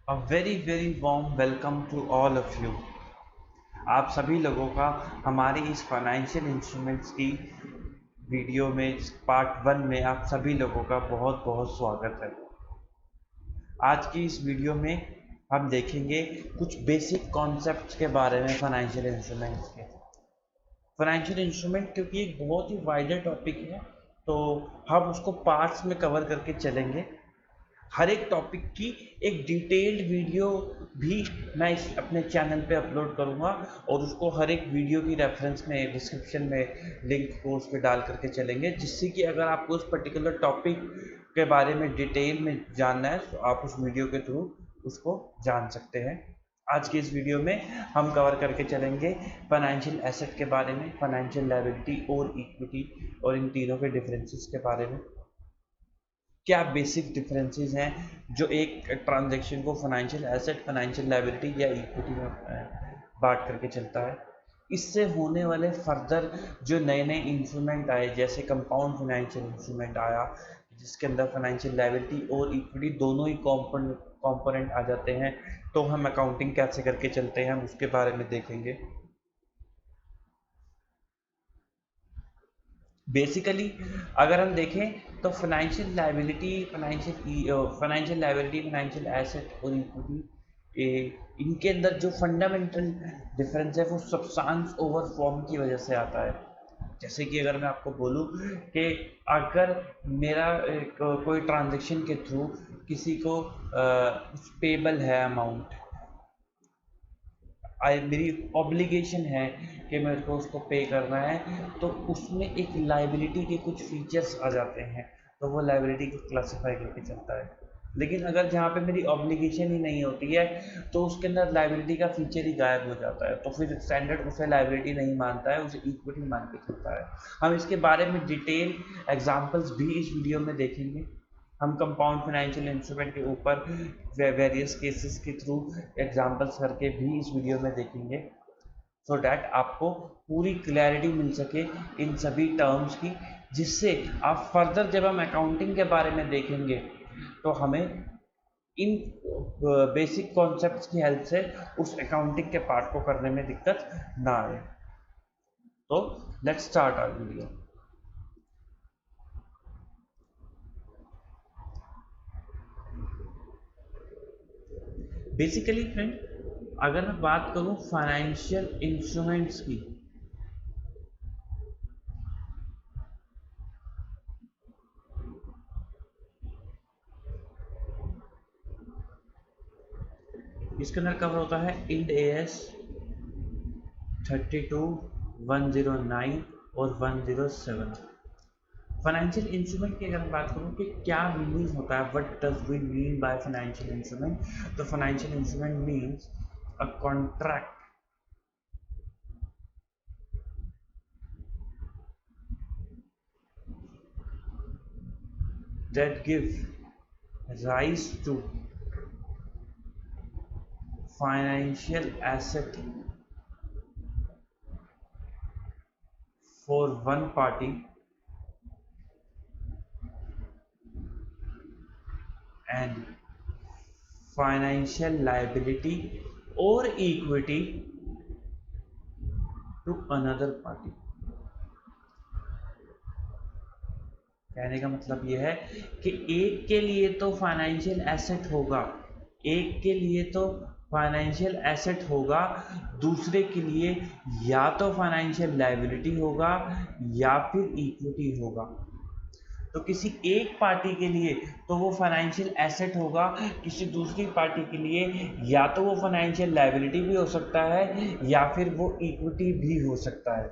A very warm welcome to all of you। आप सभी लोगों का हमारी इस फाइनेंशियल इंस्ट्रूमेंट्स की वीडियो में पार्ट 1 में आप सभी लोगों का बहुत बहुत स्वागत है। आज की इस वीडियो में हम देखेंगे कुछ बेसिक कॉन्सेप्ट्स के बारे में फाइनेंशियल इंस्ट्रूमेंट्स के। फाइनेंशियल इंस्ट्रूमेंट क्योंकि एक बहुत ही वाइडर टॉपिक है, तो हम उसको पार्ट्स में कवर करके चलेंगे। हर एक टॉपिक की एक डिटेल्ड वीडियो भी मैं इस अपने चैनल पे अपलोड करूँगा और उसको हर एक वीडियो की रेफरेंस में डिस्क्रिप्शन में लिंक को उस पर डाल करके चलेंगे, जिससे कि अगर आपको उस पर्टिकुलर टॉपिक के बारे में डिटेल में जानना है तो आप उस वीडियो के थ्रू उसको जान सकते हैं। आज की इस वीडियो में हम कवर करके चलेंगे फाइनेंशियल एसेट के बारे में, फाइनेंशियल लायबिलिटी और इक्विटी, और इन तीनों के डिफरेंसेस के बारे में। क्या बेसिक डिफरेंसेस हैं जो एक ट्रांजैक्शन को फाइनेंशियल एसेट, फाइनेंशियल लायबिलिटी या इक्विटी में बांट करके चलता है। इससे होने वाले फर्दर जो नए नए इंस्ट्रूमेंट आए, जैसे कंपाउंड फाइनेंशियल इंस्ट्रूमेंट आया जिसके अंदर फाइनेंशियल लायबिलिटी और इक्विटी दोनों ही कंपोनेंट आ जाते हैं, तो हम अकाउंटिंग कैसे करके चलते हैं हम उसके बारे में देखेंगे। बेसिकली अगर हम देखें तो फाइनेंशियल एसेट और इक्विटी, इनके अंदर जो फंडामेंटल डिफरेंस है वो सब्सटेंस ओवर फॉर्म की वजह से आता है। जैसे कि अगर मैं आपको बोलूं कि अगर मेरा कोई ट्रांजैक्शन के थ्रू किसी को पेबल है अमाउंट, मेरी ऑब्लिगेशन है कि मेरे को उसको पे करना है, तो उसमें एक लाइबिलिटी के कुछ फीचर्स आ जाते हैं, तो वो लाइबिलिटी को क्लासिफाई करके चलता है। लेकिन अगर जहाँ पे मेरी ऑब्लिगेशन ही नहीं होती है तो उसके अंदर लाइबिलिटी का फीचर ही गायब हो जाता है, तो फिर स्टैंडर्ड उसे लाइबिलिटी नहीं मानता है, उसे इक्विटी मान के चलता है। हम इसके बारे में डिटेल एग्जाम्पल्स भी इस वीडियो में देखेंगे। हम कंपाउंड फाइनेंशियल इंस्ट्रूमेंट के ऊपर वेरियस केसेस के थ्रू एग्जांपल्स करके भी इस वीडियो में देखेंगे, सो डैट आपको पूरी क्लैरिटी मिल सके इन सभी टर्म्स की, जिससे आप फर्दर जब हम अकाउंटिंग के बारे में देखेंगे तो हमें इन बेसिक कॉन्सेप्ट्स की हेल्प से उस अकाउंटिंग के पार्ट को करने में दिक्कत ना आए। तो let's start our video. Basically friend, अगर मैं बात करूं फाइनेंशियल इंस्ट्रूमेंट्स की, इसके अंदर कवर होता है इंड एएस 32, 109 और 107। फाइनेंशियल इंस्ट्रूमेंट की अगर मैं बात करूं कि क्या मीनिंग होता है, what does we mean by financial instrument, तो financial instrument means a contract that give rise to financial asset for one party and financial liability or equity to another party। कहने का मतलब यह है कि एक के लिए तो फाइनेंशियल एसेट होगा, एक के लिए तो फाइनेंशियल एसेट होगा, दूसरे के लिए या तो फाइनेंशियल लायबिलिटी होगा या फिर इक्विटी होगा। तो किसी एक पार्टी के लिए तो वो फाइनेंशियल एसेट होगा, किसी दूसरी पार्टी के लिए या तो वो फाइनेंशियल लायबिलिटी भी हो सकता है या फिर वो इक्विटी भी हो सकता है।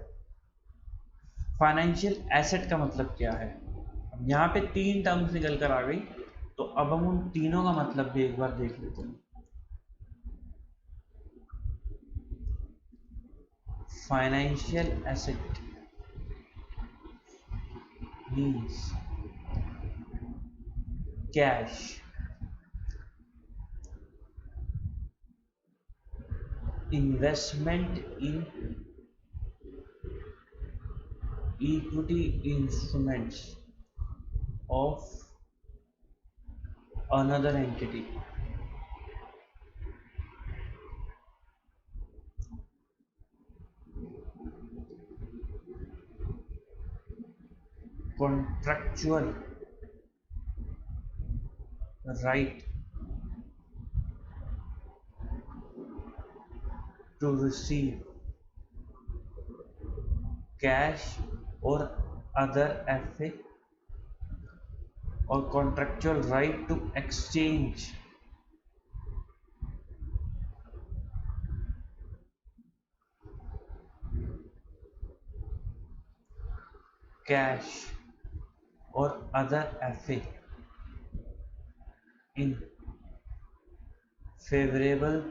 फाइनेंशियल एसेट का मतलब क्या है, यहाँ पे 3 टर्म्स निकल कर आ गई, तो अब हम उन तीनों का मतलब भी एक बार देख लेते हैं। Financial asset means cash, investment in equity instruments of another entity। Contractual right to receive cash और अदर एफए और contractual right to exchange cash और other FA in favourable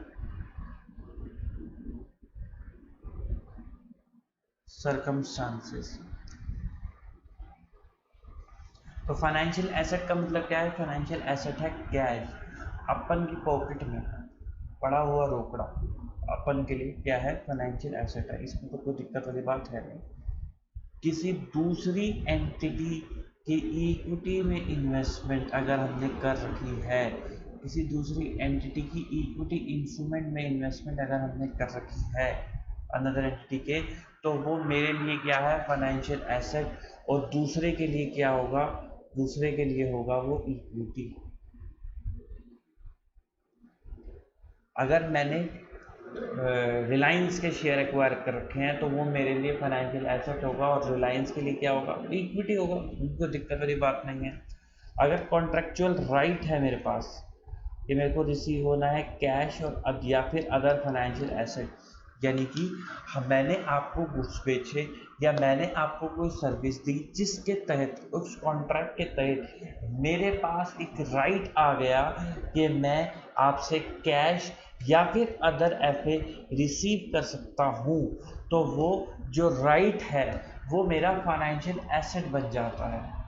circumstances. तो फाइनेंशियल एसेट का मतलब क्या है? फाइनेंशियल एसेट है cash, अपन की पॉकेट में पड़ा हुआ रोकड़ा अपन के लिए क्या है? फाइनेंशियल एसेट है। इसमें तो कोई दिक्कत वाली बात है नहीं। किसी दूसरी एंटिटी की इक्विटी में इन्वेस्टमेंट अगर हमने कर रखी है, किसी दूसरी एंटिटी की इक्विटी इंस्ट्रूमेंट में इन्वेस्टमेंट अगर हमने कर रखी है अनदर एंटिटी के, तो वो मेरे लिए क्या है? Financial asset. और दूसरे के लिए क्या होगा? दूसरे के लिए होगा वो इक्विटी। अगर मैंने रिलायंस के शेयर एक्वायर कर रखे हैं तो वो मेरे लिए फाइनेंशियल एसेट होगा, और रिलायंस के लिए क्या होगा? इक्विटी होगा। उनको दिक्कत वाली बात नहीं है। अगर कॉन्ट्रेक्चुअल राइट है मेरे पास कि मेरे को रिसीव होना है कैश और या फिर अदर फाइनेंशियल एसेट, यानी कि मैंने आपको गुड्स बेचे या मैंने आपको कोई सर्विस दी जिसके तहत, उस कॉन्ट्रैक्ट के तहत मेरे पास एक राइट आ गया कि मैं आपसे कैश या फिर अदर एफए रिसीव कर सकता हूँ, तो वो जो राइट है वो मेरा फाइनेंशियल एसेट बन जाता है।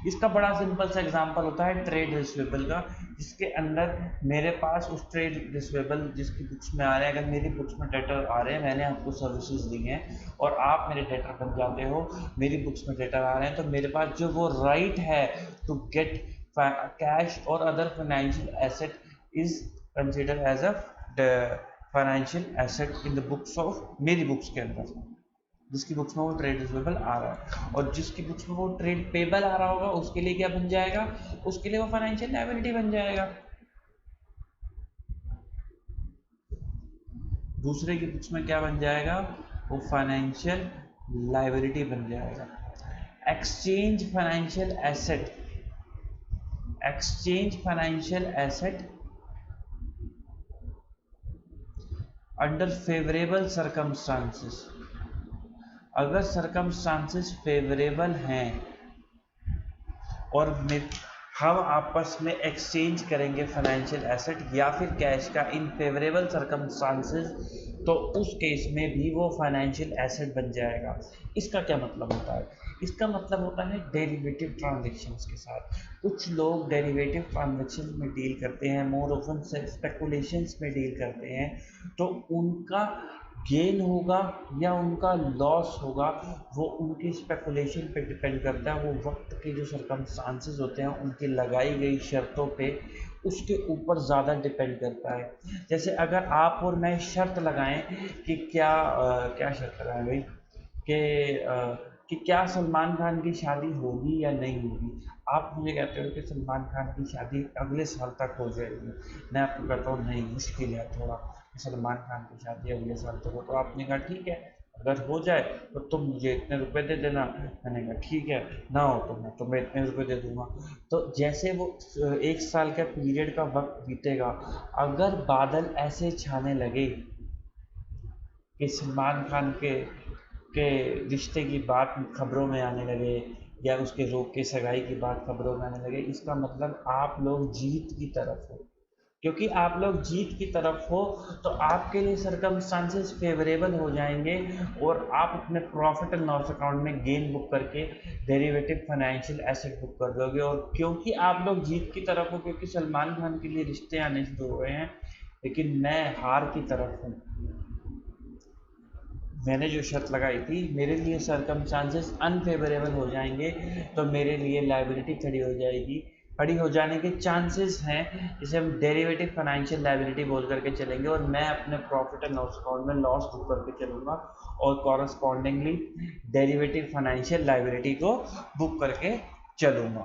इसका बड़ा सिंपल सा एग्जांपल होता है ट्रेड रिसीवेबल का, जिसके अंदर मेरे पास उस ट्रेड रिसीवेबल जिसकी बुक्स में आ रहे हैं, अगर मेरी बुक्स में डेटर आ रहे हैं, मैंने आपको सर्विसेज दी हैं और आप मेरे डेटर बन जाते हो, मेरी बुक्स में डेटर आ रहे हैं, तो मेरे पास जो वो राइट है टू गेट कैश और other financial asset is consider as a financial asset in the books of मेरी बुक्स के अंदर, जिसकी बुक्स में वो ट्रेड रिसीवेबल आ रहा है। और जिसकी बुक्स में वो ट्रेड पेबल आ रहा होगा उसके लिए क्या बन जाएगा? उसके लिए वो फाइनेंशियल लायबिलिटी बन जाएगा। दूसरे की बुक्स में क्या बन जाएगा? वो फाइनेंशियल लायबिलिटी बन जाएगा। Exchange financial asset, exchange financial asset under favourable circumstances. अगर सर्कमस्टांसेस फेवरेबल हैं और हम आपस में एक्सचेंज करेंगे फाइनेंशियल एसेट या फिर कैश का इन फेवरेबल सर्कमस्टांसेस, तो उस केस में भी वो फाइनेंशियल एसेट बन जाएगा। इसका क्या मतलब होता है? इसका मतलब होता है डेरिवेटिव ट्रांजैक्शंस के साथ। कुछ लोग डेरिवेटिव ट्रांजैक्शंस में डील करते हैं, मोर ऑफन स्पेकुलेशंस में डील करते हैं, तो उनका गेन होगा या उनका लॉस होगा वो उनकी स्पेकुलेशन पे डिपेंड करता है। वो वक्त के जो सर्कमस्टांसेस होते हैं उनकी लगाई गई शर्तों पे, उसके ऊपर ज़्यादा डिपेंड करता है। जैसे अगर आप और मैं शर्त लगाएं कि क्या शर्त लगाएं भाई कि क्या सलमान खान की शादी होगी या नहीं होगी। आप मुझे कहते हो कि सलमान खान की शादी अगले साल तक हो जाएगी, मैं आपको कहता हूँ नहीं मुश्किल है थोड़ा सलमान खान की शादी अगले साल तक हो, तो आपने कहा ठीक है अगर हो जाए तो तुम मुझे इतने रुपए दे देना। मैंने कहा ठीक है, ना हो तो मैं तुम्हें इतने रुपए दे दूंगा। तो जैसे वो एक साल का पीरियड का वक्त बीतेगा, अगर बादल ऐसे छाने लगे कि सलमान खान के रिश्ते की बात खबरों में आने लगे या उसके रोक के सगाई की बात खबरों में आने लगे, इसका मतलब आप लोग जीत की तरफ हो। क्योंकि आप लोग जीत की तरफ हो तो आपके लिए सर्कमस्टांसेस फेवरेबल हो जाएंगे और आप अपने प्रॉफिट एंड लॉस अकाउंट में गेन बुक करके डेरिवेटिव फाइनेंशियल एसेट बुक कर दोगे। और क्योंकि आप लोग जीत की तरफ हो, क्योंकि सलमान खान के लिए रिश्ते आने शुरू हो गए हैं, लेकिन मैं हार की तरफ हूँ। मैंने जो शर्त लगाई थी, मेरे लिए सर्कमस्टांसेस अनफेवरेबल हो जाएंगे तो मेरे लिए लायबिलिटी खड़ी हो जाने के चांसेस हैं, जिसे हम डेरिवेटिव फाइनेंशियल लायबिलिटी बोल करके चलेंगे। और मैं अपने प्रॉफिट एंड लॉस अकाउंट में लॉस बुक करके चलूँगा और कॉरस्पॉन्डिंगली डेरिवेटिव फाइनेंशियल लायबिलिटी को बुक करके चलूंगा।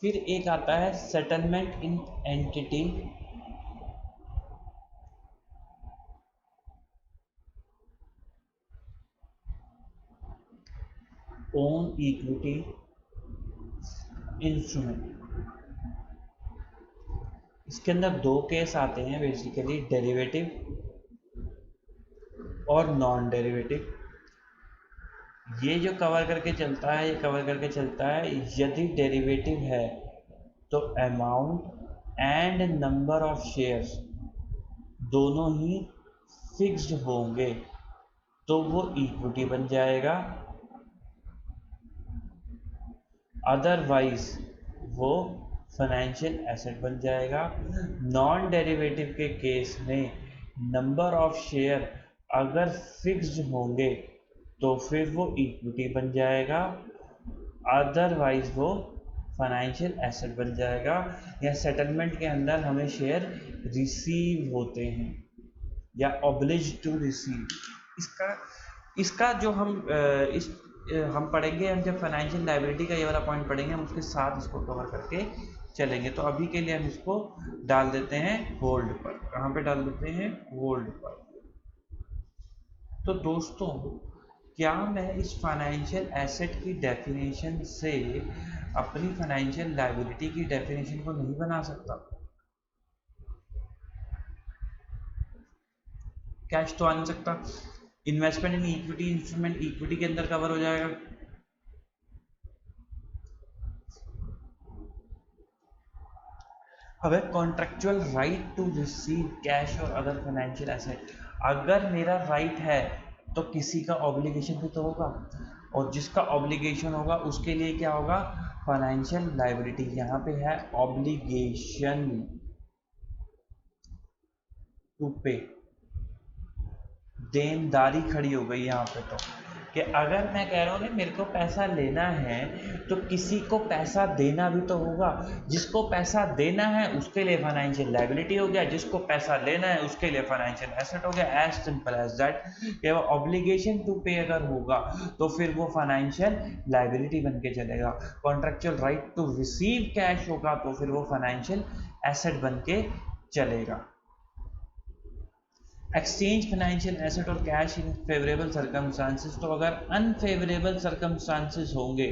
फिर एक आता है settlement in entity own equity instrument. इसके अंदर दो केस आते हैं बेसिकली, डेरिवेटिव और नॉन डेरिवेटिव। ये जो कवर करके चलता है, ये कवर करके चलता है यदि डेरिवेटिव है तो amount and number of shares दोनों ही फिक्स्ड होंगे तो वो इक्विटी बन जाएगा, अदरवाइज वो फाइनेंशियल एसेट बन जाएगा। नॉन डेरिवेटिव के केस में नंबर ऑफ शेयर अगर फिक्स्ड होंगे तो फिर वो इक्विटी बन जाएगा, अदरवाइज वो फाइनेंशियल एसेट बन जाएगा। या सेटलमेंट के अंदर हमें शेयर रिसीव होते हैं या ऑब्लिज टू रिसीव। इसका जो हम पढ़ेंगे, हम जब फाइनेंशियल लायबिलिटी का ये वाला पॉइंट पढ़ेंगे हम उसके साथ इसको कवर करके चलेंगे। तो अभी के लिए हम इसको डाल देते हैं होल्ड पर। कहाँ पे डाल देते हैं? होल्ड पर। तो दोस्तों, क्या मैं इस फाइनेंशियल एसेट की डेफिनेशन से अपनी फाइनेंशियल लायबिलिटी की डेफिनेशन को नहीं बना सकता? कैश तो आ नहीं सकता। Investment in equity instrument equity के अंदर कवर हो जाएगा। अब है contractual right to receive cash और अदर फाइनेंशियल एसेट। अगर मेरा राइट है तो किसी का ऑब्लिगेशन भी तो होगा, और जिसका ऑब्लिगेशन होगा उसके लिए क्या होगा? Financial liability. यहाँ पे है ऑब्लिगेशन टू पे, देनदारी खड़ी हो गई यहाँ पे। तो कि अगर मैं कह रहा हूँ ना मेरे को पैसा लेना है तो किसी को पैसा देना भी तो होगा। जिसको पैसा देना है उसके लिए फाइनेंशियल लायबिलिटी हो गया, जिसको पैसा लेना है उसके लिए फाइनेंशियल एसेट हो गया। As simple as that. कि वो ऑब्लिगेशन टू पे अगर होगा तो फिर वो फाइनेंशियल लायबिलिटी बन के चलेगा। Contractual right to receive cash होगा तो फिर वो फाइनेंशियल एसेट बन के चलेगा। एक्सचेंज फाइनेंशियल एसेट और कैश इन फेवरेबल सर्कमस्टांसेस। तो अगर अनफेवरेबल सर्कमस्टांसेस होंगे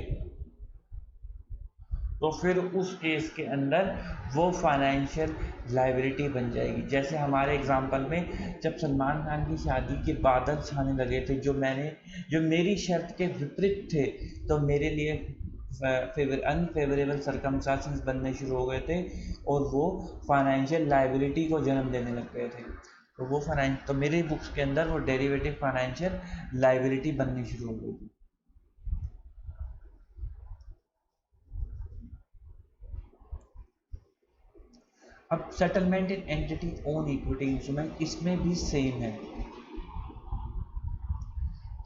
तो फिर उस केस के अंदर वो फाइनेंशियल लायबिलिटी बन जाएगी। जैसे हमारे एग्जांपल में जब सलमान खान की शादी के बादल छाने लगे थे, जो मेरी शर्त के विपरीत थे, तो मेरे लिए अनफेवरेबल सर्कमस्टांसेस बनने शुरू हो गए थे और वो फाइनेंशियल लायबिलिटी को जन्म देने लग गए थे। तो मेरी बुक्स के अंदर वो डेरिवेटिव फाइनेंशियल लायबिलिटी बननी शुरू हो गई थी। अब settlement in entity own equity instrument, इसमें भी सेम है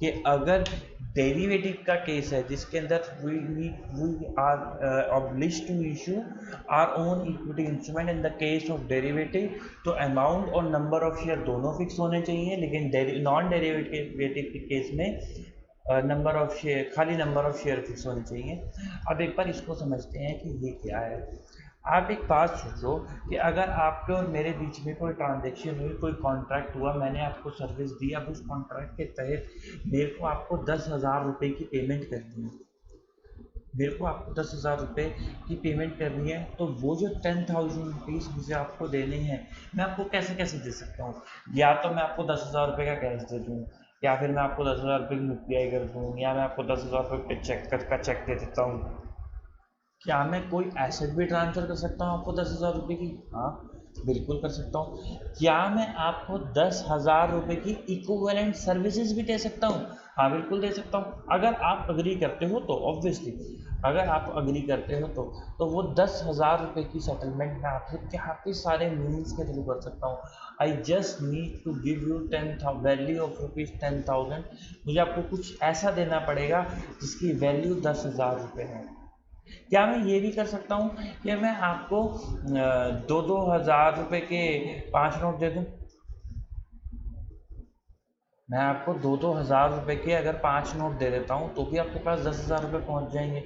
कि अगर डेरिवेटिव का केस है जिसके अंदर we are obliged to issue our own equity instrument, in the case of derivative तो अमाउंट और नंबर ऑफ शेयर दोनों फिक्स होने चाहिए। लेकिन नॉन डेरिवेटिव के केस में नंबर ऑफ शेयर, खाली नंबर ऑफ शेयर फिक्स होने चाहिए। अब एक बार इसको समझते हैं कि ये क्या है। आप एक बात सोचो कि अगर आपके और मेरे बीच में कोई ट्रांजेक्शन हुई, कोई कॉन्ट्रैक्ट हुआ, मैंने आपको सर्विस दी, अब उस कॉन्ट्रैक्ट के तहत मेरे को आपको 10,000 रुपये की पेमेंट करनी है। मेरे को आपको 10,000 रुपये की पेमेंट करनी है, तो वो जो 10,000 रुपीज़ मुझे आपको देने हैं, मैं आपको कैसे कैसे दे सकता हूँ? या तो मैं आपको 10,000 रुपये का कैश दे दूँ, या फिर मैं आपको 10,000 रुपये की UPI कर दूँ, या मैं आपको 10,000 रुपये का चेक दे देता हूँ। क्या मैं कोई एसेट भी ट्रांसफ़र कर सकता हूँ आपको 10,000 रुपये की? हाँ, बिल्कुल कर सकता हूँ। क्या मैं आपको 10,000 रुपये की इक्विवेलेंट सर्विसेज भी दे सकता हूँ? हाँ, बिल्कुल दे सकता हूँ। अगर आप अग्री करते हो तो ऑब्वियसली, अगर आप अग्री करते हो तो वो 10,000 रुपये की सेटलमेंट मैं आपसे काफ़ी सारे मीन्स के थ्रू कर सकता हूँ। I just need to give you 10,000 value of ₹10,000। मुझे आपको कुछ ऐसा देना पड़ेगा जिसकी वैल्यू 10,000 रुपये है। क्या मैं ये भी कर सकता हूँ कि मैं आपको 2,000 रुपये के 5 नोट दे दूँ? मैं आपको 2-2 हज़ार रुपये के अगर 5 नोट दे देता हूँ तो भी आपके पास 10,000 रुपये पहुँच जाएंगे।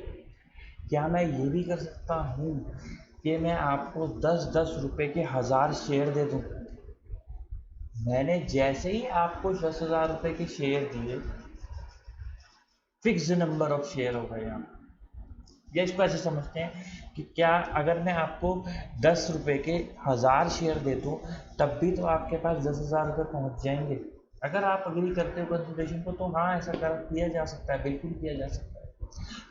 क्या मैं ये भी कर सकता हूँ कि मैं आपको 10-10 रुपये के 1000 शेयर दे दूँ? मैंने जैसे ही आपको 10,000 रुपये के शेयर दिए, फिक्स नंबर ऑफ शेयर हो गए यहाँ। या इसको ऐसे समझते हैं कि क्या अगर मैं आपको 10 रुपये के 1000 शेयर दे दूँ तब भी तो आपके पास 10,000 रुपये पहुँच जाएंगे। अगर आप अग्री करते हो कंसिडरेशन को तो हाँ, ऐसा किया जा सकता है, बिल्कुल किया जा सकता है।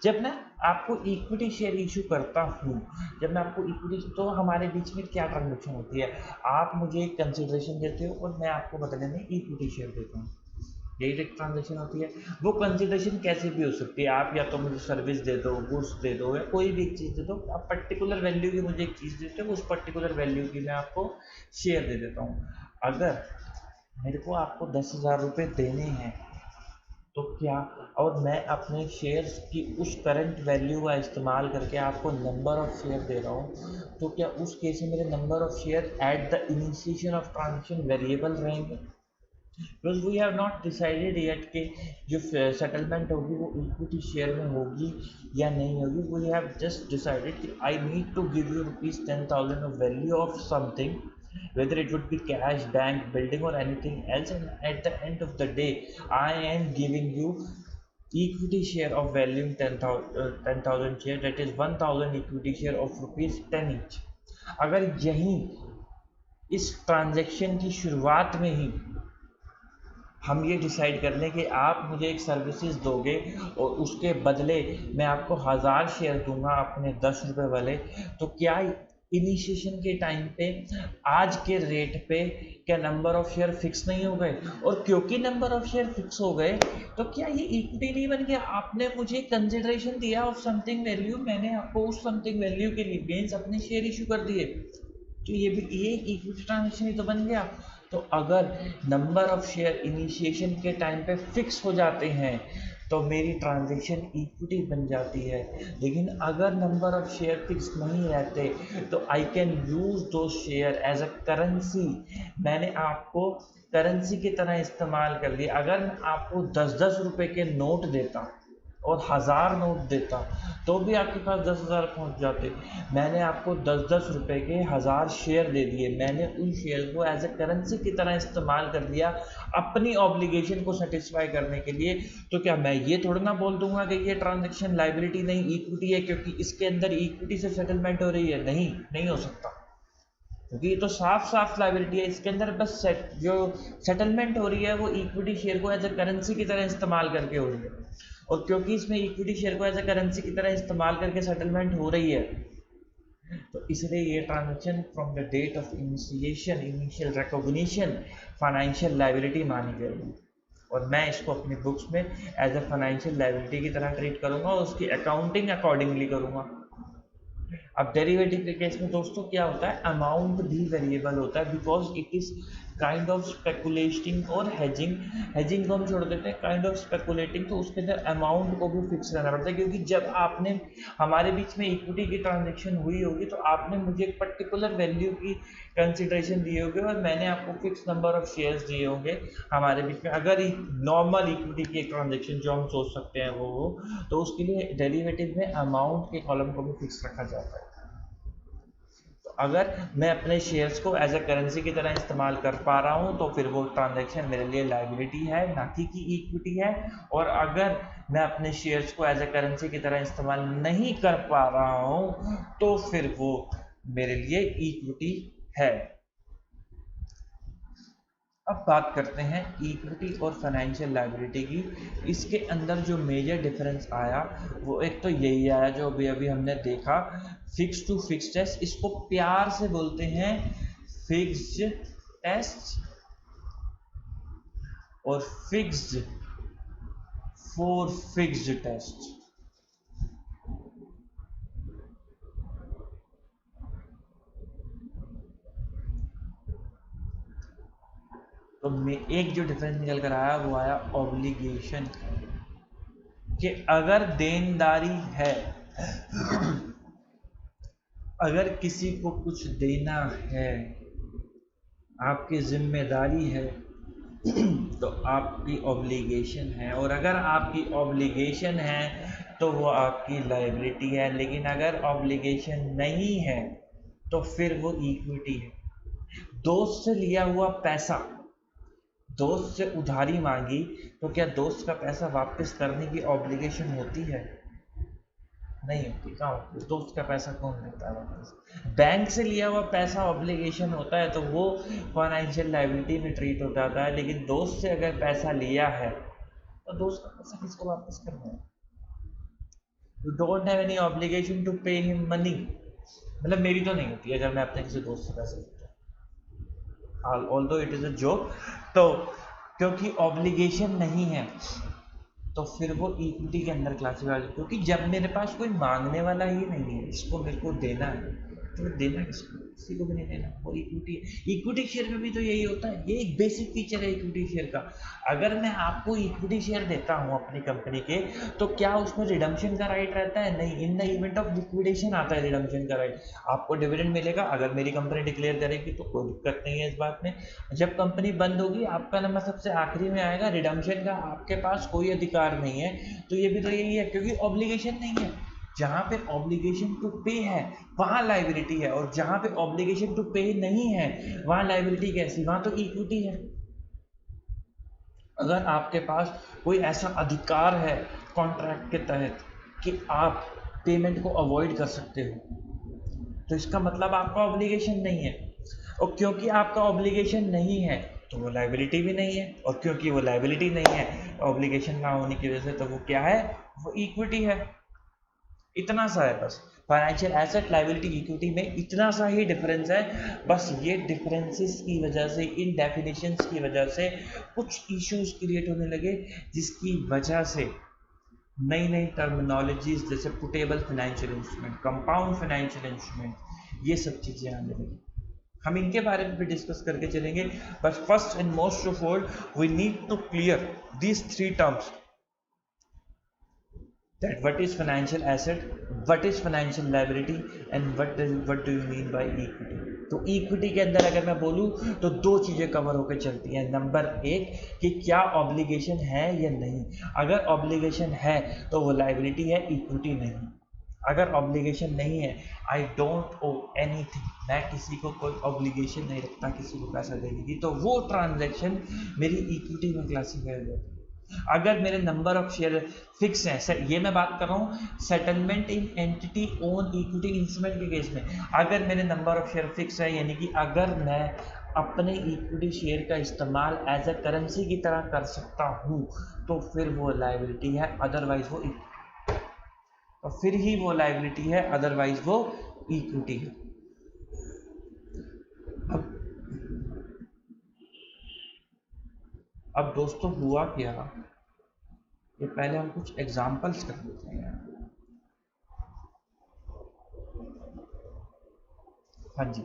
जब मैं आपको इक्विटी शेयर इशू करता हूँ, जब मैं आपको इक्विटी, तो हमारे बीच में क्या ट्रांजेक्शन होती है? आप मुझे एक कंसिडरेशन देते हो और मैं आपको बदले में इक्विटी शेयर देता हूँ, यही एक ट्रांजेक्शन होती है। वो कंसिडरेशन कैसे भी हो सकती है, आप या तो मुझे सर्विस दे दो, गुड्स दे दो, या कोई भी एक चीज़ दे दो, आप पर्टिकुलर वैल्यू की मुझे एक चीज़ देते हो, उस पर्टिकुलर वैल्यू की मैं आपको शेयर दे देता हूँ। अगर मेरे को आपको 10,000 रुपये देने हैं तो क्या, और मैं अपने शेयर्स की उस करंट वैल्यू का इस्तेमाल करके आपको नंबर ऑफ शेयर दे रहा हूँ, तो क्या उस केस में मेरे number of share at the initiation of transaction variable रहेंगे? Because we have not decided yet कि जो सेटलमेंट होगी वो इक्विटी शेयर में होगी या नहीं होगी। वी हैव जस्ट डिसाइडेड कि I need to give you ₹10,000 of value of something, whether it would be cash, bank, building or anything else, and at the end of the day I am giving you equity share of value 10,000 share, that is 1,000 equity share of ₹10 each। अगर यहीं इस transaction की शुरुआत में ही हम ये decide कर लें कि आप मुझे एक सर्विसेज दोगे और उसके बदले मैं आपको 1000 शेयर दूंगा अपने 10 रुपये वाले, तो क्या इनिशिएशन के टाइम पे आज के रेट पे क्या नंबर ऑफ शेयर फिक्स नहीं हो गए? और क्योंकि नंबर ऑफ शेयर फिक्स हो गए तो क्या ये इक्विटी नहीं बन गया? आपने मुझे कंसिडरेशन दिया ऑफ समथिंग वैल्यू, मैंने आपको उस समथिंग वैल्यू के लिए गेंस अपने शेयर इशू कर दिए, तो ये भी ये इक्विटी ट्रांजेक्शन ही तो बन गया। तो अगर नंबर ऑफ शेयर इनिशिएशन के टाइम पे फिक्स हो जाते हैं तो मेरी ट्रांजेक्शन इक्विटी बन जाती है। लेकिन अगर नंबर ऑफ शेयर फिक्स नहीं रहते तो आई कैन यूज दो शेयर एज अ करेंसी। मैंने आपको करेंसी की तरह इस्तेमाल कर लिया। अगर मैं आपको 10-10 रुपए के नोट देता और 1000 नोट देता तो भी आपके पास 10,000 पहुंच जाते। मैंने आपको 10-10 रुपए के 1000 शेयर दे दिए, मैंने उन शेयर को एज ए करेंसी की तरह इस्तेमाल कर लिया अपनी ऑब्लिगेशन को सेटिस्फाई करने के लिए। तो क्या मैं ये थोड़ा ना बोल दूंगा कि ये ट्रांजेक्शन लायबिलिटी नहीं इक्विटी है क्योंकि इसके अंदर इक्विटी से सेटलमेंट हो रही है? नहीं हो सकता, क्योंकि ये तो साफ साफ लायबिलिटी है। इसके अंदर बस जो सेटलमेंट हो रही है वो इक्विटी शेयर को एज ए करेंसी की तरह इस्तेमाल करके हो रही है, और क्योंकि इसमें इक्विटी शेयर को एज ए करेंसी की तरह इस्तेमाल करके सेटलमेंट हो रही है तो इसलिए ये transaction from the date of initial recognition financial liability मानी जाएगी, और मैं इसको अपनी बुक्स में एज ए फाइनेंशियल लायबिलिटी की तरह ट्रीट करूंगा और उसकी अकाउंटिंग अकॉर्डिंगली करूंगा। अब डेरिवेटिव के केस में दोस्तों क्या होता है, अमाउंट भी वेरिएबल होता है because it is kind of speculating और हेजिंग को हम छोड़ देते हैं, काइंड ऑफ स्पेकुलेटिंग, तो उसके अंदर अमाउंट को भी फिक्स करना पड़ता है। क्योंकि जब आपने हमारे बीच में इक्विटी की ट्रांजेक्शन हुई होगी तो आपने मुझे एक पर्टिकुलर वैल्यू की कंसिडरेशन दिए होंगे और मैंने आपको फिक्स नंबर ऑफ शेयर्स दिए होंगे हमारे बीच में। अगर नॉर्मल इक्विटी की एक ट्रांजेक्शन जो हम सोच सकते हैं वो तो उसके लिए डेरिवेटिव में अमाउंट के कॉलम को भी फिक्स रखा जाता है। अगर मैं अपने शेयर्स को एज ए करेंसी की तरह इस्तेमाल कर पा रहा हूं तो फिर वो ट्रांजैक्शन मेरे लिए लायबिलिटी है ना कि इक्विटी है, और अगर मैं अपने शेयर्स को एज ए करेंसी की तरह इस्तेमाल नहीं कर पा रहा हूं तो फिर वो मेरे लिए इक्विटी है। अब बात करते हैं इक्विटी और फाइनेंशियल लायबिलिटी की। इसके अंदर जो मेजर डिफरेंस आया वो एक तो यही आया जो अभी हमने देखा, फिक्स टू फिक्स टेस्ट। इसको प्यार से बोलते हैं फिक्स्ड टेस्ट और फिक्स्ड फॉर फिक्स्ड टेस्ट। तो एक जो डिफरेंस निकल कर आया वो आया ऑब्लिगेशन, कि अगर देनदारी है अगर किसी को कुछ देना है, आपकी जिम्मेदारी है, तो आपकी ऑब्लिगेशन है, और अगर आपकी ऑब्लिगेशन है तो वो आपकी लायबिलिटी है। लेकिन अगर ऑब्लिगेशन नहीं है तो फिर वो इक्विटी है। दोस्त से लिया हुआ पैसा, दोस्त से उधारी मांगी, तो क्या दोस्त का पैसा वापस करने की ऑब्लिगेशन होती है? नहीं होती। कहाँ होती है? दोस्त का पैसा कौन देता है वापस? बैंक से लिया हुआ पैसा ऑब्लिगेशन होता है तो वो फाइनेंशियल लायबिलिटी में ट्रीट हो जाता है। लेकिन दोस्त से अगर पैसा लिया है तो दोस्त का पैसा किसको वापस करना है? You don't have any obligation to pay him money. मतलब मेरी तो नहीं होती अगर मैं अपने किसी दोस्त से पैसे लेता हूँ, although it is a job. तो क्योंकि ऑब्लिगेशन नहीं है तो फिर वो इक्विटी के अंदर क्लासीफाई, क्योंकि जब मेरे पास कोई मांगने वाला ही नहीं है जिसको मेरे को देना है, तो मैं देना किसको? किसी को भी नहीं देना। वो इक्विटी है। इक्विटी शेयर में भी तो यही होता है। ये एक बेसिक फीचर है इक्विटी शेयर का। अगर मैं आपको इक्विटी शेयर देता हूँ अपनी कंपनी के, तो क्या उसमें रिडम्पशन का राइट रहता है? नहीं। इन द इवेंट ऑफ लिक्विडेशन आता है रिडम्पशन का राइट। आपको डिविडेंड मिलेगा अगर मेरी कंपनी डिक्लेयर करेगी तो कोई दिक्कत नहीं है इस बात में। जब कंपनी बंद होगी आपका नंबर सबसे आखिरी में आएगा। रिडम्पशन का आपके पास कोई अधिकार नहीं है। तो ये भी तो यही है, क्योंकि ऑब्लिगेशन नहीं है। जहां पे ऑब्लिगेशन टू पे है वहां लायबिलिटी है, और जहां पे ऑब्लिगेशन टू पे नहीं है वहां लायबिलिटी कैसी? वहां तो इक्विटी है। अगर आपके पास कोई ऐसा अधिकार है कॉन्ट्रैक्ट के तहत कि आप पेमेंट को अवॉइड कर सकते हो, तो इसका मतलब आपका ऑब्लिगेशन नहीं है। और क्योंकि आपका ऑब्लिगेशन नहीं है तो वो लायबिलिटी भी नहीं है, और क्योंकि वो लायबिलिटी नहीं है ऑब्लिगेशन ना होने की वजह से, तो वो क्या है? वो इक्विटी है। इतना सा है बस। फाइनेंशियल एसेट लायबिलिटी इक्विटी में इतना सा ही डिफरेंस है। बस ये डिफरेंसेस की वजह से, इन डेफिनेशंस की वजह से कुछ इश्यूज क्रिएट होने लगे, जिसकी वजह से नई नई टर्मिनोलॉजीज जैसे puttable financial instrument, compound financial instrument, ये सब चीज़ें आने लगी। हम इनके बारे में भी डिस्कस करके चलेंगे। But first and most of all we need to clear these three terms, that what is financial asset, what is financial liability, and what do you mean by equity। तो इक्विटी के अंदर अगर मैं बोलूँ तो दो चीज़ें कवर होकर चलती हैं। नंबर एक कि क्या ऑब्लिगेशन है या नहीं। अगर ऑब्लिगेशन है तो वो लायबिलिटी है, इक्विटी नहीं। अगर ऑब्लिगेशन नहीं है, आई डोंट ओ एनीथिंग, मैं किसी को कोई ऑब्लिगेशन नहीं रखता किसी को पैसा देने की, तो वो ट्रांजैक्शन मेरी इक्विटी में क्लासीफाई हो जाती है। अगर मेरे नंबर ऑफ शेयर फिक्स है, ये मैं बात कर रहा हूँ settlement in entity own equity instrument के केस में। अगर मेरे नंबर ऑफ शेयर फिक्स है, यानी कि अगर मैं अपने इक्विटी शेयर का इस्तेमाल एज अ करेंसी की तरह कर सकता हूँ तो फिर वो लायबिलिटी है, अदरवाइज वो तो फिर ही वो लायबिलिटी है, अदरवाइज वो इक्विटी है। अब दोस्तों हुआ क्या, ये पहले हम कुछ एग्जांपल्स कर लेते हैं। हाँ जी,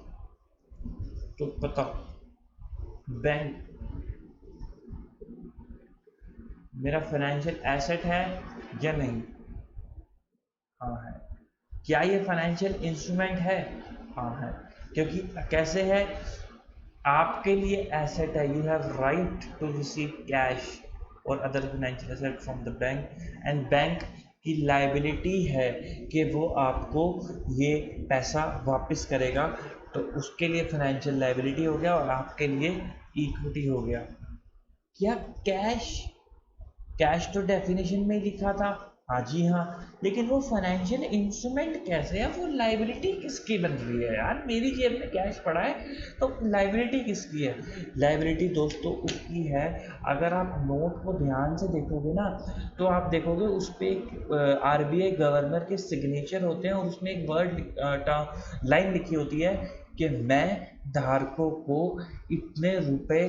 तो बताओ, बैंक मेरा फाइनेंशियल एसेट है या नहीं? हाँ है। क्या ये फाइनेंशियल इंस्ट्रूमेंट है? हाँ है। क्योंकि कैसे है? आपके लिए एसेट है, you have right to receive cash और other financial asset from the bank, and bank की लायबिलिटी है कि वो आपको ये पैसा वापस करेगा। तो उसके लिए फाइनेंशियल लायबिलिटी हो गया और आपके लिए इक्विटी हो गया। क्या कैश तो डेफिनेशन में ही लिखा था, हाँ जी हाँ, लेकिन वो फाइनेंशियल इंस्ट्रूमेंट कैसे है? वो लायबिलिटी किसकी बन रही है यार? मेरी जेब में कैश पड़ा है तो लायबिलिटी किसकी है? लायबिलिटी दोस्तों उसकी है, अगर आप नोट को ध्यान से देखोगे ना तो आप देखोगे उस पर एक आरबीआई गवर्नर के सिग्नेचर होते हैं और उसमें एक वर्ड लाइन लिखी होती है कि मैं धारकों को इतने रुपए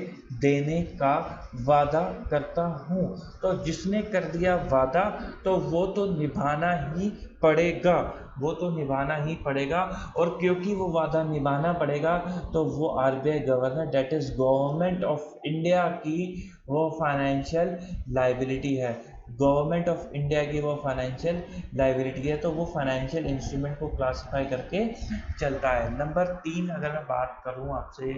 देने का वादा करता हूँ। तो जिसने कर दिया वादा तो वो तो निभाना ही पड़ेगा, वो तो निभाना ही पड़ेगा। और क्योंकि वो वादा निभाना पड़ेगा तो वो RBI governor, debt is government of India की वो फाइनेंशियल लायबिलिटी है। गवर्नमेंट ऑफ इंडिया की वो फाइनेंशियल लायबिलिटी है, तो वो फाइनेंशियल इंस्ट्रूमेंट को क्लासिफाई करके चलता है। नंबर 3 अगर मैं बात करूं आपसे,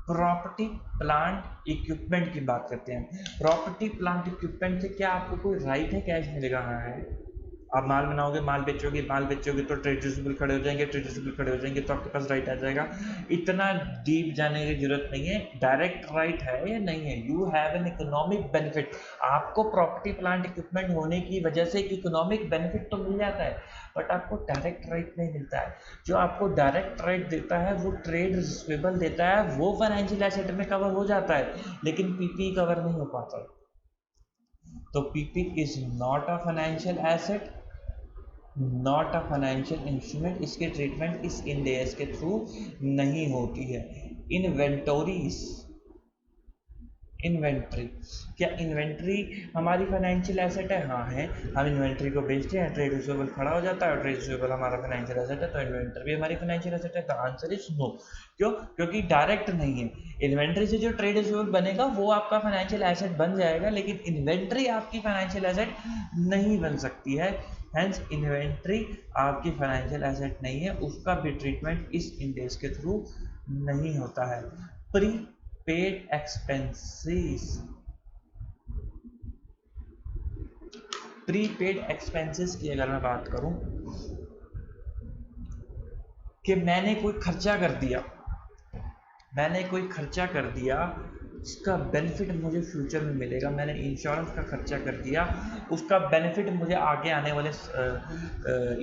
प्रॉपर्टी प्लांट इक्विपमेंट की बात करते हैं। प्रॉपर्टी प्लांट इक्विपमेंट से क्या आपको कोई राइट है कैश मिलेगा? हाँ है। आप माल बनाओगे, माल बेचोगे तो ट्रेड रिसीवेबल खड़े हो जाएंगे, ट्रेड रिसीवेबल खड़े हो जाएंगे तो आपके पास राइट आ जाएगा। इतना डीप जाने की जरूरत नहीं है, डायरेक्ट राइट है या नहीं है। You have an economic benefit. आपको प्रॉपर्टी प्लांट इक्विपमेंट होने की वजह से एक इकोनॉमिक बेनिफिट तो मिल जाता है, बट आपको डायरेक्ट राइट नहीं मिलता है। जो आपको डायरेक्ट राइट देता है वो ट्रेड रिसीवेबल देता है, वो फाइनेंशियल एसेट में कवर हो जाता है, लेकिन पीपी कवर नहीं हो पाता। तो PP is not a financial asset, not a financial instrument. इसके ट्रीटमेंट इस इंड एस के थ्रू नहीं होती है। इन्वेंटोरीज, इन्वेंट्री, क्या इन्वेंट्री हमारी फाइनेंशियल एसेट है? हाँ है। हम इन्वेंट्री को बेचते हैं, ट्रेड रिसीवेबल खड़ा हो जाता है और ट्रेड रिसीवेबल हमारा फाइनेंशियल एसेट है, तो इन्वेंट्री भी हमारी फाइनेंशियल एसेट है। The answer is no. क्यों? क्योंकि डायरेक्ट नहीं है। इन्वेंट्री से जो ट्रेड रिसीवेबल बनेगा वो आपका फाइनेंशियल एसेट बन जाएगा, लेकिन इन्वेंट्री आपकी फाइनेंशियल एसेट नहीं बन सकती है। हेंस इन्वेंट्री आपकी फाइनेंशियल एसेट नहीं है, उसका भी ट्रीटमेंट इस इंडेक्स के थ्रू नहीं होता है। Pre paid expenses, prepaid expenses की अगर मैं बात करूं कि मैंने कोई खर्चा कर दिया, मैंने कोई खर्चा कर दिया, उसका बेनिफिट मुझे फ्यूचर में मिलेगा। मैंने इंश्योरेंस का खर्चा कर दिया, उसका बेनिफिट मुझे आगे आने वाले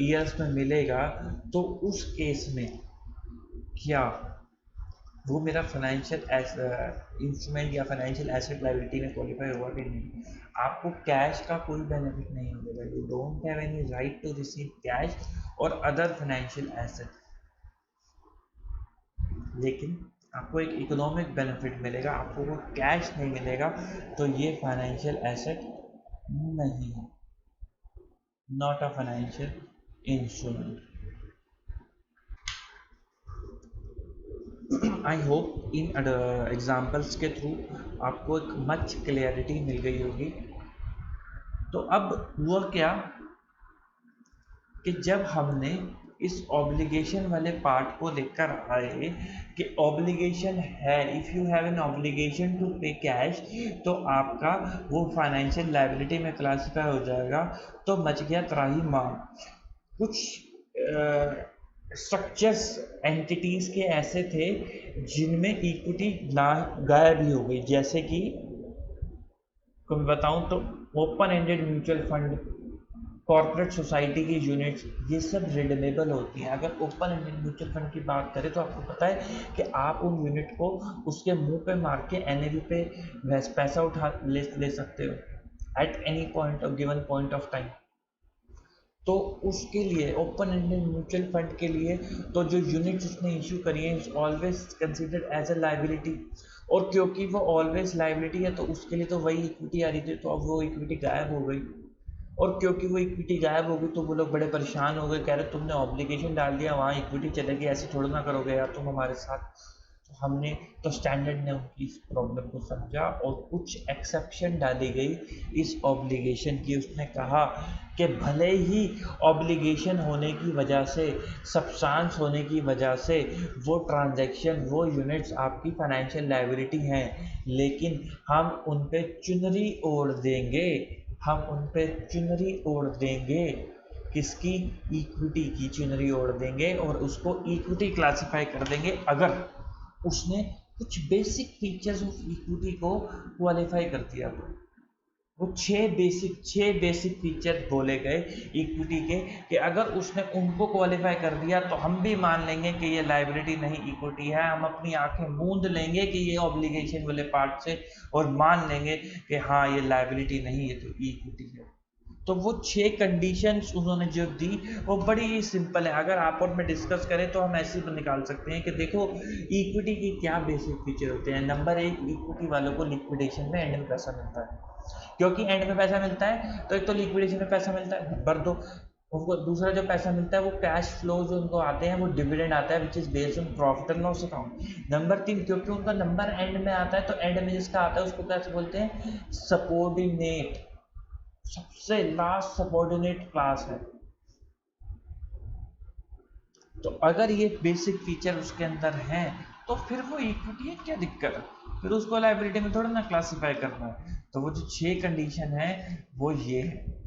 ईयर्स में मिलेगा, तो उस केस में क्या वो मेरा फाइनेंशियल इंस्ट्रूमेंट या फाइनेंशियल एसेट लायबिलिटी में क्वालिफाई होगा कि नहीं? आपको कैश का कोई बेनिफिट नहीं मिलेगा। You don't have any right to receive cash और अदर फाइनेंशियल एसेट, लेकिन आपको एक इकोनॉमिक बेनिफिट मिलेगा, आपको वो कैश नहीं मिलेगा, तो ये फाइनेंशियल एसेट नहीं है, not a financial instrument. I hope in examples के थ्रू आपको एक मच क्लियरिटी मिल गई होगी। तो अब हुआ क्या कि जब हमने इस ऑब्लिगेशन वाले पार्ट को लेकर आए कि ऑब्लिगेशन है, if you have an obligation to pay cash, तो आपका वो फाइनेंशियल लायबिलिटी में क्लासीफाई हो जाएगा। तो मच गया त्राही माम। कुछ स्ट्रक्चर्स एंटिटीज के ऐसे थे जिनमें इक्विटी गायब ही हो गई, जैसे कि को मैं बताऊं तो open ended mutual fund, corporate society की यूनिट्स, ये सब रिडीमेबल होती हैं। अगर ओपन एंडेड म्यूचुअल फंड की बात करें तो आपको पता है कि आप उन यूनिट को उसके मुंह पे मार के एनएवी पे पैसा उठा ले सकते हो at any point of given point of time. तो उसके लिए ओपन एंडेड म्यूचुअल फंड के लिए तो जो यूनिट्स उसने इशू करी है is always considered as a liability, और क्योंकि वो ऑलवेज लाइबिलिटी है तो उसके लिए तो वही इक्विटी आ रही थी, तो अब वो इक्विटी गायब हो गई। और क्योंकि वो इक्विटी गायब हो गई तो वो लोग बड़े परेशान हो गए, कह रहे तुमने ऑब्लिगेशन डाल दिया, वहाँ इक्विटी चलेगी, ऐसे थोड़ा ना करोगे यार तुम हमारे साथ। तो हमने तो स्टैंडर्ड ने उनकी इस प्रॉब्लम को समझा और कुछ एक्सेप्शन डाली गई इस ऑब्लिगेशन की। उसने कहा कि भले ही ऑब्लिगेशन होने की वजह से, सब्सटेंस होने की वजह से वो ट्रांजैक्शन, वो यूनिट्स आपकी फाइनेंशियल लायबिलिटी हैं, लेकिन हम उन पे चुनरी ओढ़ देंगे, हम उन पे चुनरी ओढ़ देंगे। किसकी? इक्विटी की चुनरी ओढ़ देंगे और उसको इक्विटी क्लासिफाई कर देंगे अगर उसने कुछ बेसिक फीचर्स ऑफ इक्विटी को क्वालिफाई कर दिया। तो वो छह बेसिक फीचर बोले गए इक्विटी के कि अगर उसने उनको क्वालिफाई कर दिया तो हम भी मान लेंगे कि ये लायबिलिटी नहीं इक्विटी है, हम अपनी आंखें मूंद लेंगे कि ये ऑब्लिगेशन वाले पार्ट से और मान लेंगे कि हाँ ये लायबिलिटी नहीं, ये तो इक्विटी है। तो वो 6 कंडीशंस उन्होंने जो दी वो बड़ी सिंपल है। अगर आप और मैं डिस्कस करें तो हम ऐसे भी निकाल सकते हैं कि देखो इक्विटी के क्या बेसिक फीचर होते हैं। नंबर 1, इक्विटी वालों को लिक्विडेशन में एंड में पैसा मिलता है, क्योंकि एंड में पैसा मिलता है तो एक तो लिक्विडेशन में पैसा मिलता है। नंबर 2, उनको दूसरा जो पैसा मिलता है वो कैश फ्लो जो उनको आते हैं वो डिविडेंड आता है which is based on profit and loss account. Number 3, क्योंकि उनका नंबर एंड में आता है तो एंड में जिसका आता है उसको कैसे बोलते हैं? सबऑर्डिनेट, सबसे लास्ट सबऑर्डिनेट क्लास है। तो अगर ये बेसिक फीचर उसके अंदर हैं तो फिर वो इक्विटी है, क्या दिक्कत है, फिर उसको लायबिलिटी में थोड़ा ना क्लासिफाई करना है। तो वो जो 6 कंडीशन है वो ये है।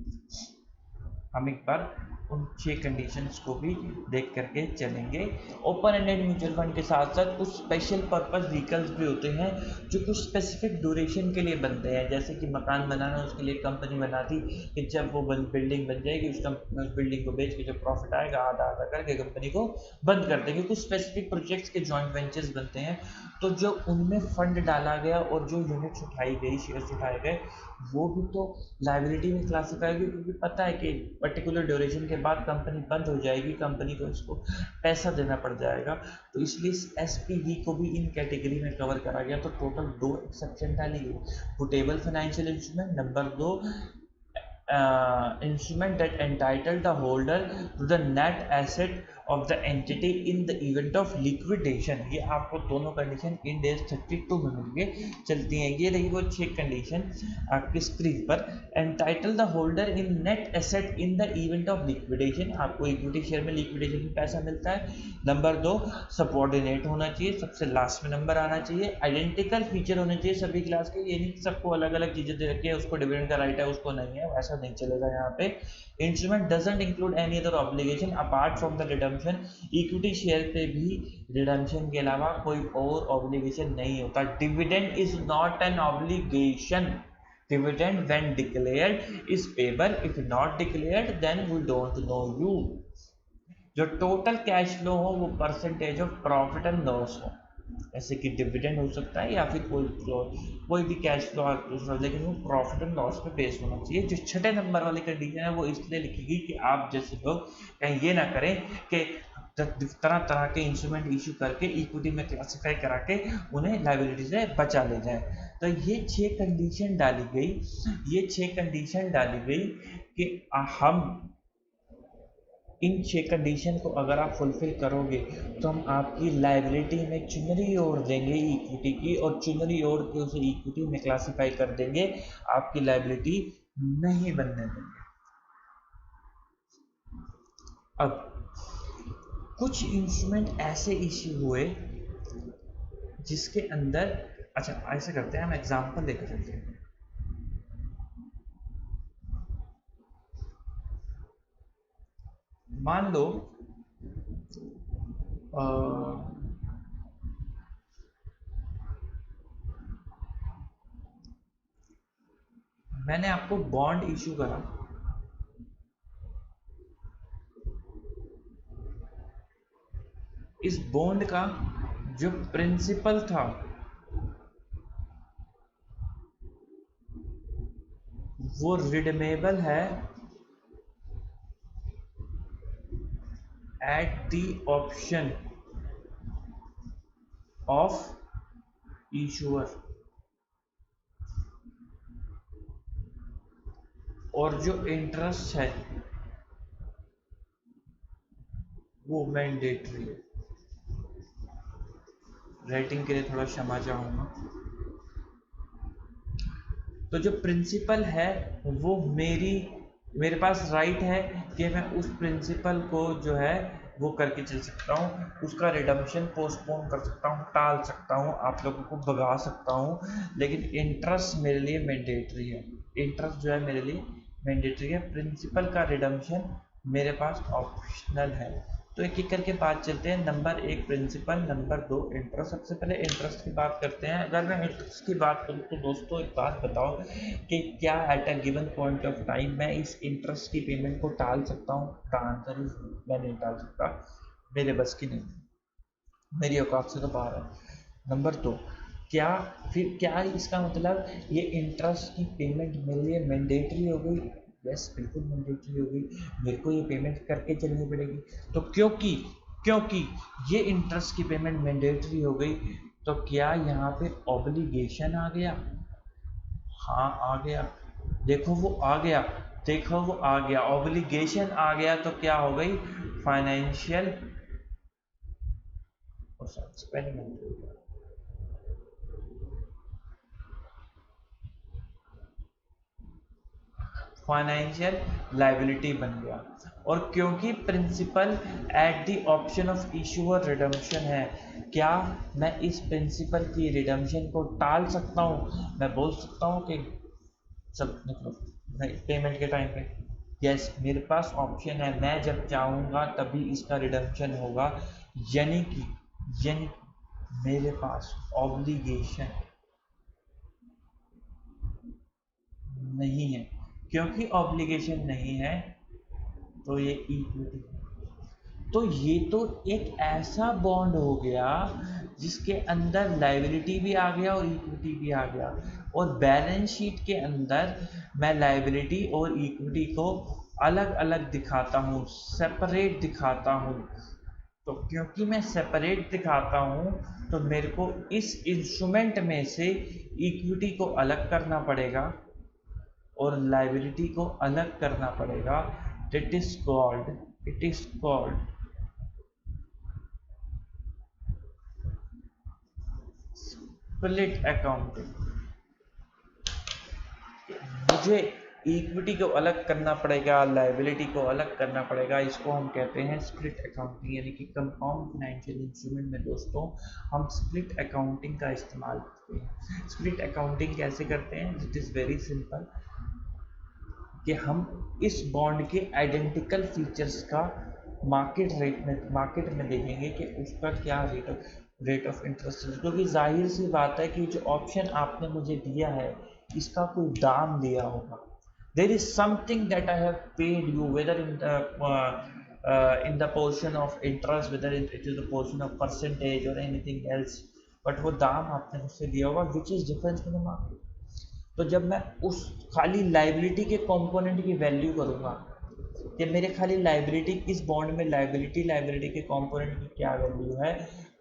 हम एक बार उन 6 कंडीशंस को भी देख करके चलेंगे। ओपन एंडेड म्यूचुअल फंड के साथ साथ कुछ स्पेशल पर्पस व्हीकल्स भी होते हैं जो कुछ स्पेसिफिक ड्यूरेशन के लिए बनते हैं। जैसे कि मकान बनाना, उसके लिए कंपनी बनाती कि जब वो बिल्डिंग बन जाएगी उस बिल्डिंग को बेच के जो प्रॉफिट आएगा आधा आधा करके कंपनी को बंद कर देंगे। कुछ स्पेसिफिक प्रोजेक्ट्स के जॉइंट वेंचर्स बनते हैं, तो जो उनमें फंड डाला गया और जो यूनिट्स उठाई गई, शेयर्स उठाए गए, वो भी तो लायबिलिटी में क्लासिफाई होगी, क्योंकि पता है कि पर्टिकुलर ड्यूरेशन के बाद कंपनी बंद हो जाएगी, कंपनी को इसको पैसा देना पड़ जाएगा। तो इसलिए एसपीवी को भी इन कैटेगरी में कवर करा गया। तो टोटल 2 एक्सेप्शन डाली गई। Puttable financial instrument, number 2 instrument that entitle the holder to the net asset of the entity in the event of liquidation। ये आपको दोनों कंडीशन इन डेज 32 में मिल के चलती हैं। ये रही वो 6 कंडीशन आपकी स्क्रीन पर। Entitle the holder in net asset in the event of liquidation, आपको इक्विटी शेयर में लिक्विडेशन में पैसा मिलता है। नंबर 2 सबऑर्डिनेट होना चाहिए, सबसे लास्ट में नंबर आना चाहिए। आइडेंटिकल फीचर होने चाहिए सभी क्लास के, ये नहीं सबको अलग अलग चीजें दे रखी है, उसको डिविडेंड का राइट है उसको नहीं है, ऐसा नहीं चलेगा यहाँ पे। Instrument doesn't include any other obligation apart from the redemption, equity share पे भी रिडम्पशन के अलावा कोई और ऑब्लिगेशन नहीं होता। Dividend is not an obligation, dividend when declared is payable, if not declared then we don't know you। जो total cash flow हो वो percentage of profit and loss हो, जैसे कि डिविडेंड हो सकता है या फिर कोई भी कैश फ्लो दूसरा, लेकिन वो प्रॉफिट एंड लॉस पे बेस होना चाहिए। जो 6 नंबर वाली कंडीशन है वो इसलिए लिखेगी कि आप जैसे लोग कहीं ये ना करें कि तरह तरह के इंस्ट्रूमेंट इशू करके इक्विटी में क्लासिफाई करा के उन्हें लायबिलिटी से बचा ले जाए। तो ये 6 कंडीशन डाली गई, ये 6 कंडीशन डाली गई कि हम इन 6 कंडीशन को अगर आप फुलफिल करोगे तो हम आपकी लायबिलिटी में चुनरी ओढ़ देंगे इक्विटी की, और चुनरी ओढ़ के उसे इक्विटी में क्लासिफाई कर देंगे, आपकी लायबिलिटी नहीं बनने देंगे। अब कुछ इंस्ट्रूमेंट ऐसे इश्यू हुए जिसके अंदर, अच्छा ऐसे करते हैं हम एग्जांपल लेकर चलते हैं। मान लो मैंने आपको बॉन्ड इशू करा, इस बॉन्ड का जो प्रिंसिपल था वो रिडीमेबल है eight the option of issuer, और जो इंटरेस्ट है वो मैंडेटरी है। राइटिंग के लिए थोड़ा क्षमा चाहूंगा। तो जो प्रिंसिपल है वो मेरे पास राइट है कि मैं उस प्रिंसिपल को जो है वो करके चल सकता हूँ, उसका रिडम्पशन पोस्टपोन कर सकता हूँ, टाल सकता हूँ, आप लोगों को भगा सकता हूँ, लेकिन इंटरेस्ट मेरे लिए मैंडेटरी है। इंटरेस्ट जो है मेरे लिए मैंडेटरी है, प्रिंसिपल का रिडम्पशन मेरे पास ऑप्शनल है। तो एक एक करके बात चलते हैं। Number 1 principal, number 2 interest. सबसे पहले इंटरेस्ट की बात करते हैं। अगर मैं इंटरेस्ट की बात करूँ तो दोस्तों एक बात बताओ कि क्या at a given point of time मैं इस इंटरेस्ट की पेमेंट को टाल सकता हूँ? द आंसर इज मैं नहीं टाल सकता, मेरे बस की नहीं, मेरी औकात से तो बाहर है। नंबर 2, क्या इसका मतलब ये इंटरेस्ट की पेमेंट मेरे लिए मैंडेटरी हो गई? यस, बिल्कुल मैंडेटरी हो गई, मेरे को ये पेमेंट करके चलनी पड़ेगी। तो क्योंकि ये इंटरेस्ट की पेमेंट मैंडेटरी हो गई, तो क्या यहाँ पे ऑब्लिगेशन आ गया? हाँ आ गया, देखो वो आ गया, ऑब्लिगेशन आ गया, तो क्या हो गई? फाइनेंशियल फाइनेंशियल लायबिलिटी बन गया। और क्योंकि principal at the option of issuer redemption है, क्या मैं इस प्रिंसिपल की रिडम्पशन को टाल सकता हूँ? मैं बोल सकता हूँ कि सब मतलब पेमेंट के टाइम पे यस, मेरे पास ऑप्शन है, मैं जब चाहूँगा तभी इसका रिडम्पशन होगा, यानी कि मेरे पास ऑब्लिगेशन नहीं है। क्योंकि ऑब्लिगेशन नहीं है तो ये इक्विटी, तो ये तो एक ऐसा बॉन्ड हो गया जिसके अंदर लायबिलिटी भी आ गया और इक्विटी भी आ गया, और बैलेंस शीट के अंदर मैं लायबिलिटी और इक्विटी को अलग अलग दिखाता हूँ, सेपरेट दिखाता हूँ। तो क्योंकि मैं सेपरेट दिखाता हूँ तो मेरे को इस इंस्ट्रूमेंट में से इक्विटी को अलग करना पड़ेगा और लायबिलिटी को अलग करना पड़ेगा। It is called split accounting. मुझे इक्विटी को अलग करना पड़ेगा, लायबिलिटी को अलग करना पड़ेगा, इसको हम कहते हैं स्प्लिट अकाउंटिंग, यानी कि कंपाउंड फाइनेंशियल इंस्ट्रूमेंट में दोस्तों हम स्प्लिट अकाउंटिंग का इस्तेमाल करते हैं। स्प्लिट अकाउंटिंग कैसे करते हैं? इट इज़ वेरी सिंपल कि हम इस बॉन्ड के आइडेंटिकल फीचर्स का मार्केट में देखेंगे कि उसका क्या रेट ऑफ इंटरेस्ट है, क्योंकि जाहिर सी बात है कि जो ऑप्शन आपने मुझे दिया है इसका कोई दाम दिया होगा। There is something that I have paid you, whether in the portion of interest, whether it is the portion of percentage और एनीथिंग एल्स, बट वो दाम आपने मुझसे दिया होगा which is difference in the market. तो जब मैं उस खाली लाइबिलिटी के कंपोनेंट की वैल्यू करूँगा कि मेरे खाली लाइबिलिटी इस बॉन्ड में लाइबिलिटी के कंपोनेंट की क्या वैल्यू है,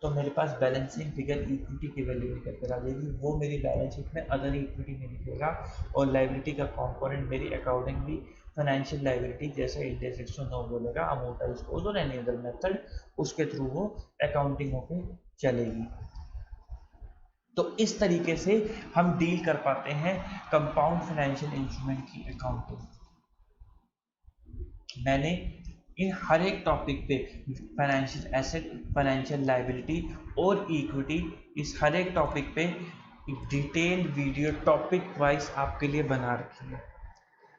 तो मेरे पास बैलेंसिंग फिगर इक्विटी की वैल्यू निकल कर आ जाएगी। वो मेरी बैलेंस शीट में अदर इक्विटी में दिखेगा और लाइबिलिटी का कंपोनेंट मेरी अकॉर्डिंगली फाइनेंशियल लाइबिलिटी जैसे इंडेक्स 109 बोलेगा, अमोर्टाइज कोड और एनी अदर मेथड, उसके थ्रू वो अकाउंटिंग होकर चलेगी। तो इस तरीके से हम डील कर पाते हैं कंपाउंड फाइनेंशियल इंस्ट्रूमेंट की अकाउंटिंग। मैंने इन हर एक टॉपिक पे फाइनेंशियल एसेट, फाइनेंशियल लायबिलिटी और इक्विटी, इस हर एक टॉपिक पे एक डिटेल वीडियो टॉपिक वाइज आपके लिए बना रखी है।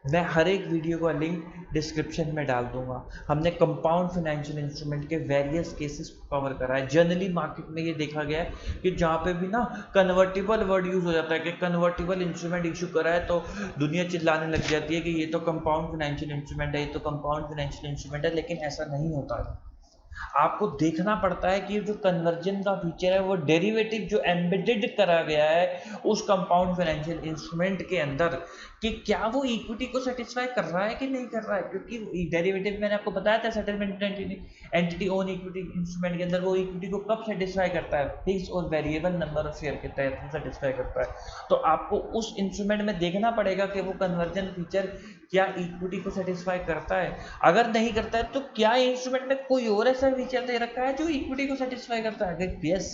मैं हर एक वीडियो का लिंक डिस्क्रिप्शन में डाल दूंगा। हमने कंपाउंड फाइनेंशियल इंस्ट्रूमेंट के वेरियस केसेस को कवर करा है। जनरली मार्केट में ये देखा गया है कि जहाँ पे भी ना कन्वर्टिबल वर्ड यूज हो जाता है कि कन्वर्टिबल इंस्ट्रूमेंट इशू करा है तो दुनिया चिल्लाने लग जाती है कि ये तो कंपाउंड फाइनेंशियल इंस्ट्रूमेंट है, ये तो कंपाउंड फाइनेंशियल इंस्ट्रूमेंट है, लेकिन ऐसा नहीं होता है। आपको देखना पड़ता है कि जो कन्वर्जन का फीचर है वो डेरिवेटिव जो एम्बेडेड करा गया है उस कंपाउंड फाइनेंशियल इंस्ट्रूमेंट के अंदर, कि क्या वो इक्विटी को सेटिस्फाई कर रहा है कि नहीं कर रहा है। क्योंकि डेरिवेटिव मैंने आपको बताया था settlement entity own equity instrument के अंदर वो इक्विटी को कब सेटिस्फाई करता है, फिक्स और वेरिएबल नंबर ऑफ शेयर के तहत सेटिस्फाई करता है। तो आपको उस इंस्ट्रूमेंट में देखना पड़ेगा कि वो कन्वर्जन फीचर क्या इक्विटी को सेटिस्फाई करता है। अगर नहीं करता है तो क्या इंस्ट्रूमेंट में कोई और ऐसा फीचर दे रखा है जो इक्विटी को सेटिस्फाई करता है। अगर यस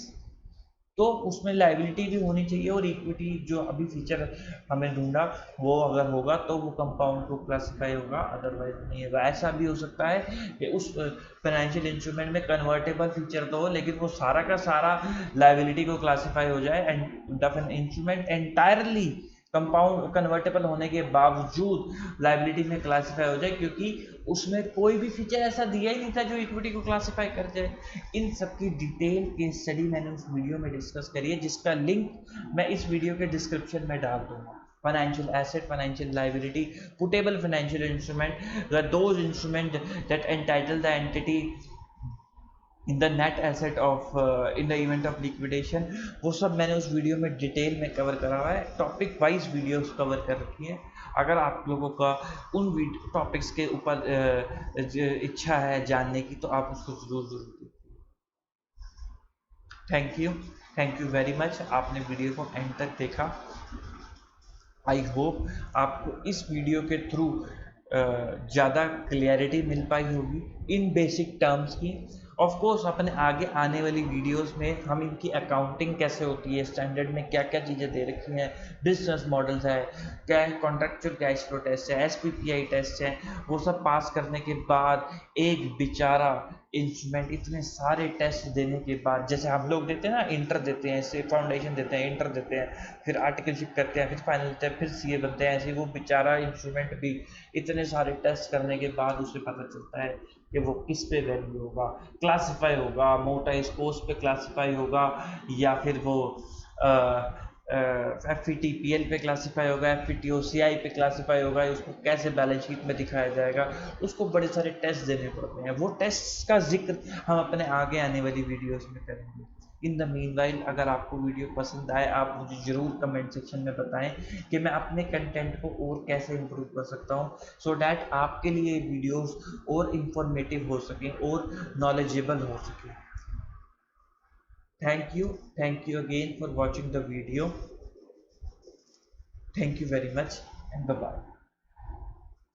तो उसमें लायबिलिटी भी होनी चाहिए और इक्विटी जो अभी फीचर हमें ढूंढा वो अगर होगा तो वो कंपाउंड को क्लासिफाई होगा, अदरवाइज नहीं होगा। ऐसा भी हो सकता है कि उस फाइनेंशियल इंस्ट्रूमेंट में कन्वर्टेबल फीचर तो हो लेकिन वो सारा का सारा लायबिलिटी को क्लासिफाई हो जाए and the instrument entirely compound convertible होने के बावजूद लायबिलिटी में क्लासिफाई हो जाए, क्योंकि उसमें कोई भी फीचर ऐसा दिया ही नहीं था जो इक्विटी को क्लासिफाई कर जाए। इन सब की डिटेल केस स्टडी मैंने उस वीडियो में डिस्कस करी है, जिसका लिंक मैं इस वीडियो के डिस्क्रिप्शन में डाल दूंगा। Financial asset, financial liability, puttable financial instrument, those instrument that entitle the entity in the net asset of in the event of liquidation, वो सब मैंने उस वीडियो में डिटेल में कवर करा हुआ है। टॉपिक वाइज वीडियोस कवर कर रखी है। अगर आप लोगों का उन टॉपिक्स के ऊपर इच्छा है जानने की तो आप उसको जरूर देखिए। Thank you very much. आपने वीडियो को एंड तक देखा। आई होप आपको इस वीडियो के थ्रू ज़्यादा क्लियरिटी मिल पाई होगी इन बेसिक टर्म्स की। ऑफ कोर्स अपने आगे आने वाली वीडियोस में हम इनकी अकाउंटिंग कैसे होती है, स्टैंडर्ड में क्या क्या चीज़ें दे रखी हैं, बिजनेस मॉडल्स है, क्या है कॉन्ट्रेक्चुअल कैश फ्लो टेस्ट है, SPPI टेस्ट है, वो सब पास करने के बाद एक बेचारा इंस्ट्रूमेंट इतने सारे टेस्ट देने के बाद, जैसे हम लोग देते हैं ना, इंटर देते हैं, ऐसे फाउंडेशन देते हैं, इंटर देते हैं, फिर आर्टिकलशिप करते हैं, फिर फाइनल देते हैं, फिर सीए बनते हैं, ऐसे वो बेचारा इंस्ट्रूमेंट भी इतने सारे टेस्ट करने के बाद उसे पता चलता है कि वो किस पे वैल्यू होगा, क्लासीफाई होगा, मोटा स्कोर्स पे क्लासीफाई होगा, या फिर वो FETPL पे क्लासीफाई होगा, FETOCI पे क्लासीफाई होगा, उसको कैसे बैलेंस शीट में दिखाया जाएगा, उसको बड़े सारे टेस्ट देने पड़ते हैं। वो टेस्ट का जिक्र हम अपने आगे आने वाली वीडियोस में करेंगे। इन द मीनवाइल, अगर आपको वीडियो पसंद आए, आप मुझे ज़रूर कमेंट सेक्शन में बताएं कि मैं अपने कंटेंट को और कैसे इम्प्रूव कर सकता हूं, सो डैट आपके लिए वीडियोस और इंफॉर्मेटिव हो सकें और नॉलेजेबल हो सकें। Thank you again for watching the video. Thank you very much, and bye bye.